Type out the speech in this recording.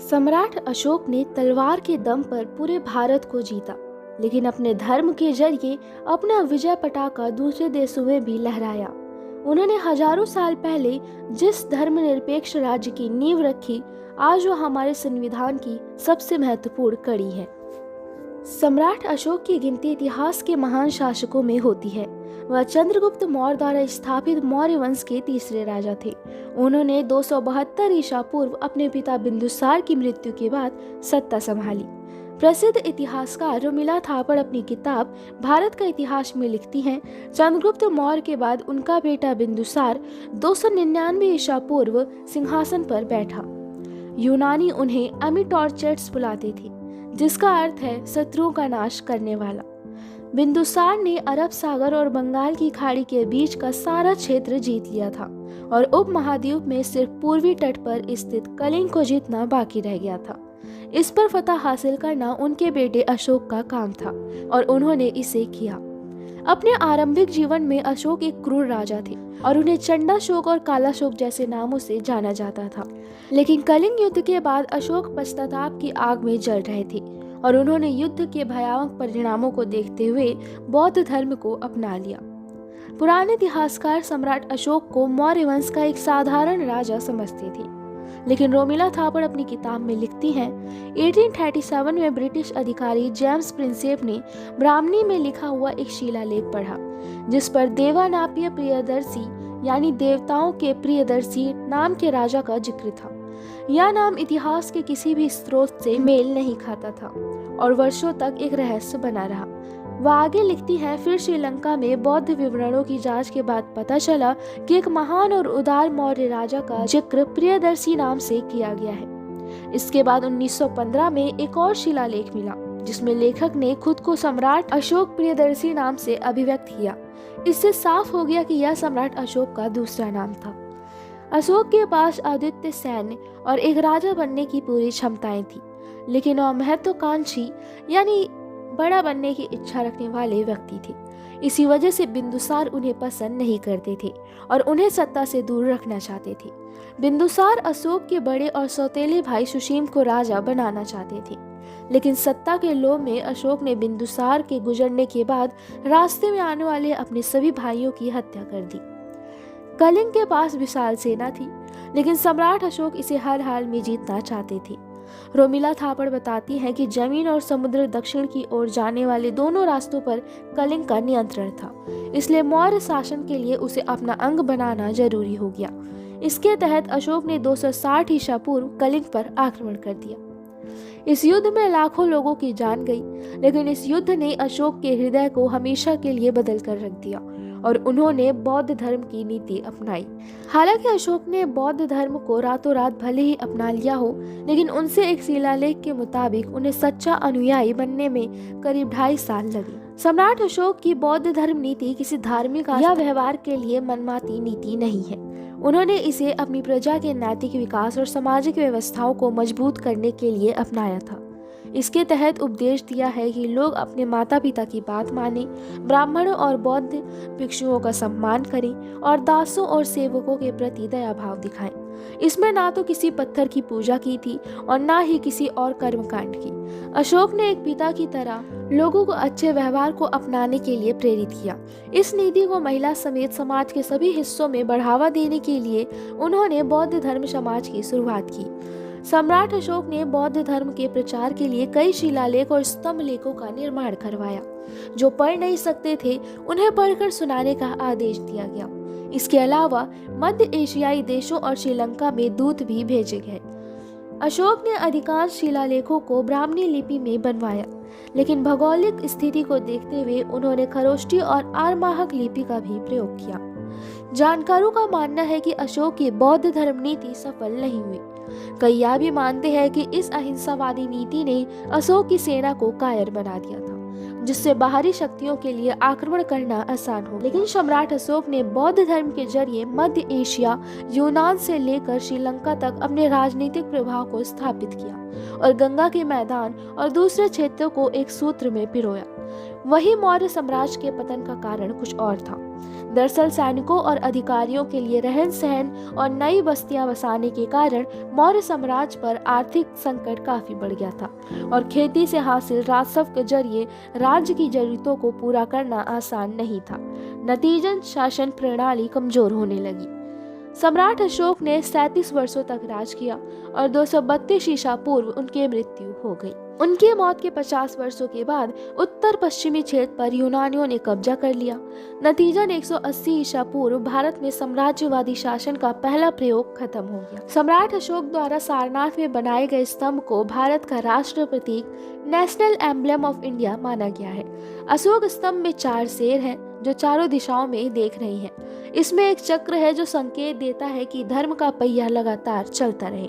सम्राट अशोक ने तलवार के दम पर पूरे भारत को जीता, लेकिन अपने धर्म के जरिए अपना विजय पताका दूसरे देशों में भी लहराया। उन्होंने हजारों साल पहले जिस धर्मनिरपेक्ष राज्य की नींव रखी, आज वो हमारे संविधान की सबसे महत्वपूर्ण कड़ी है। सम्राट अशोक की गिनती इतिहास के महान शासकों में होती है। वह चंद्रगुप्त मौर्य द्वारा स्थापित मौर्य वंश के तीसरे राजा थे। उन्होंने 272 ईसा पूर्व अपने पिता बिंदुसार की मृत्यु के बाद सत्ता संभाली। प्रसिद्ध इतिहासकार रोमिला थापड़ अपनी किताब भारत का इतिहास में लिखती हैं, चंद्रगुप्त मौर्य के बाद उनका बेटा बिंदुसार 299 ईसा पूर्व सिंहासन पर बैठा। यूनानी उन्हें अमिटॉर्चेट्स बुलाते थे, जिसका अर्थ है शत्रुओं का नाश करने वाला। बिंदुसार ने अरब सागर और बंगाल की खाड़ी के बीच का सारा क्षेत्र जीत लिया था और उपमहाद्वीप में सिर्फ पूर्वी तट पर स्थित कलिंग को जीतना बाकी रह गया था। इस पर फतह हासिल करना उनके बेटे अशोक का काम था और उन्होंने इसे किया। अपने आरंभिक जीवन में अशोक एक क्रूर राजा थे और उन्हें चंडाशोक और कालाशोक जैसे नामों से जाना जाता था। लेकिन कलिंग युद्ध के बाद अशोक पश्चाताप की आग में जल रहे थे और उन्होंने युद्ध के भयावह परिणामों को देखते हुए बौद्ध धर्म को अपना लिया। पुराने इतिहासकार सम्राट अशोक को मौर्य वंश का एक साधारण राजा समझते थे, लेकिन रोमिला थापड़ अपनी किताब में लिखती हैं, 1837 में ब्रिटिश अधिकारी जेम्स प्रिंसेप ने ब्राह्मणी में लिखा हुआ एक शिलालेख पढ़ा, जिस पर देवानापिय प्रियदर्शी यानी देवताओं के प्रियदर्शी नाम के राजा का जिक्र था। यह नाम इतिहास के किसी भी स्रोत से मेल नहीं खाता था और वर्षों तक एक रहस्य बना रहा। वह आगे लिखती है, फिर श्रीलंका में बौद्ध विवरणों की जांच के बाद पता चला कि एक महान और उदार मौर्य राजा का जिक्र प्रियदर्शी नाम से किया गया है। इसके बाद 1915 में एक और शिलालेख मिला, जिसमें लेखक ने खुद को सम्राट अशोक प्रियदर्शी नाम से अभिव्यक्त किया। इससे साफ हो गया कि यह सम्राट अशोक का दूसरा नाम था। अशोक के पास अद्वितीय सैन्य और एक राजा बनने की पूरी क्षमताएं थी, लेकिन वह महत्वाकांक्षी यानी बड़ा बनने की इच्छा रखने वाले व्यक्ति थे। इसी वजह से बिंदुसार उन्हें पसंद नहीं करते थे और उन्हें सत्ता से दूर रखना चाहते थे। बिंदुसार अशोक के बड़े और सौतेले भाई सुशीम को राजा बनाना चाहते थे, लेकिन सत्ता के लोभ में अशोक ने बिंदुसार के गुजरने के बाद रास्ते में आने वाले अपने सभी भाइयों की हत्या कर दी। कलिंग के पास विशाल सेना थी, लेकिन सम्राट अशोक इसे हर हाल में जीतना चाहते थे। रोमिला थापड़ बताती हैं कि जमीन और समुद्र दक्षिण की ओर जाने वाले दोनों रास्तों पर कलिंग का नियंत्रण था, इसलिए मौर्य शासन के लिए उसे अपना अंग बनाना जरूरी हो गया। इसके तहत अशोक ने 260 ईसा पूर्व कलिंग पर आक्रमण कर दिया। इस युद्ध में लाखों लोगों की जान गई, लेकिन इस युद्ध ने अशोक के हृदय को हमेशा के लिए बदल कर रख दिया और उन्होंने बौद्ध धर्म की नीति अपनाई। हालांकि अशोक ने बौद्ध धर्म को रातों रात भले ही अपना लिया हो, लेकिन उनसे एक शिलालेख के मुताबिक उन्हें सच्चा अनुयायी बनने में करीब 2.5 साल लगे। सम्राट अशोक की बौद्ध धर्म नीति किसी धार्मिक या व्यवहार के लिए मनमाती नीति नहीं है। उन्होंने इसे अपनी प्रजा के नैतिक विकास और सामाजिक व्यवस्थाओं को मजबूत करने के लिए अपनाया था। इसके तहत उपदेश दिया है कि लोग अपने माता पिता की बात मानें, ब्राह्मणों और बौद्ध भिक्षुओं का सम्मान करें और दासों और सेवकों के प्रति दया भाव दिखाएं। इसमें ना तो किसी पत्थर की पूजा की थी और ना ही किसी और कर्मकांड की। अशोक ने एक पिता की तरह लोगों को अच्छे व्यवहार को अपनाने के लिए प्रेरित किया। इस नीति को महिला समेत समाज के सभी हिस्सों में बढ़ावा देने के लिए उन्होंने बौद्ध धर्म समाज की शुरुआत की। सम्राट अशोक ने बौद्ध धर्म के प्रचार के लिए कई शिलालेख और स्तंभ लेखों का निर्माण करवाया। जो पढ़ नहीं सकते थे उन्हें पढ़कर सुनाने का आदेश दिया गया। इसके अलावा मध्य एशियाई देशों और श्रीलंका में दूत भी भेजे गए। अशोक ने अधिकांश शिलालेखों को ब्राह्मणी लिपि में बनवाया, लेकिन भौगोलिक स्थिति को देखते हुए उन्होंने खरोष्टी और आरमाहक लिपि का भी प्रयोग किया। जानकारों का मानना है कि अशोक की बौद्ध धर्म नीति सफल नहीं हुई। कई यह भी मानते हैं कि इस अहिंसावादी नीति ने अशोक की सेना को कायर बना दिया था, जिससे बाहरी शक्तियों के लिए आक्रमण करना आसान हो। लेकिन सम्राट अशोक ने बौद्ध धर्म के जरिए मध्य एशिया, यूनान से लेकर श्रीलंका तक अपने राजनीतिक प्रभाव को स्थापित किया और गंगा के मैदान और दूसरे क्षेत्रों को एक सूत्र में पिरोया। वही मौर्य साम्राज्य के पतन का कारण कुछ और था। दरअसल सैनिकों और अधिकारियों के लिए रहन सहन और नई बस्तियां बसाने के कारण मौर्य साम्राज्य पर आर्थिक संकट काफी बढ़ गया था और खेती से हासिल राजस्व के जरिए राज्य की जरूरतों को पूरा करना आसान नहीं था। नतीजतन शासन प्रणाली कमजोर होने लगी। सम्राट अशोक ने 37 वर्षों तक राज किया और 232 ईसा पूर्व उनकी मृत्यु हो गई। उनकी मौत के 50 वर्षों के बाद उत्तर पश्चिमी क्षेत्र पर यूनानियों ने कब्जा कर लिया। नतीजतन 180 ईसा पूर्व भारत में साम्राज्यवादी शासन का पहला प्रयोग खत्म हो गया। सम्राट अशोक द्वारा सारनाथ में बनाए गए स्तंभ को भारत का राष्ट्र प्रतीक, नेशनल एम्बलम ऑफ इंडिया माना गया है। अशोक स्तंभ में 4 शेर हैं जो चारों दिशाओं में देख रहे हैं। इसमें एक चक्र है जो संकेत देता है कि धर्म का पहिया लगातार चलता रहे।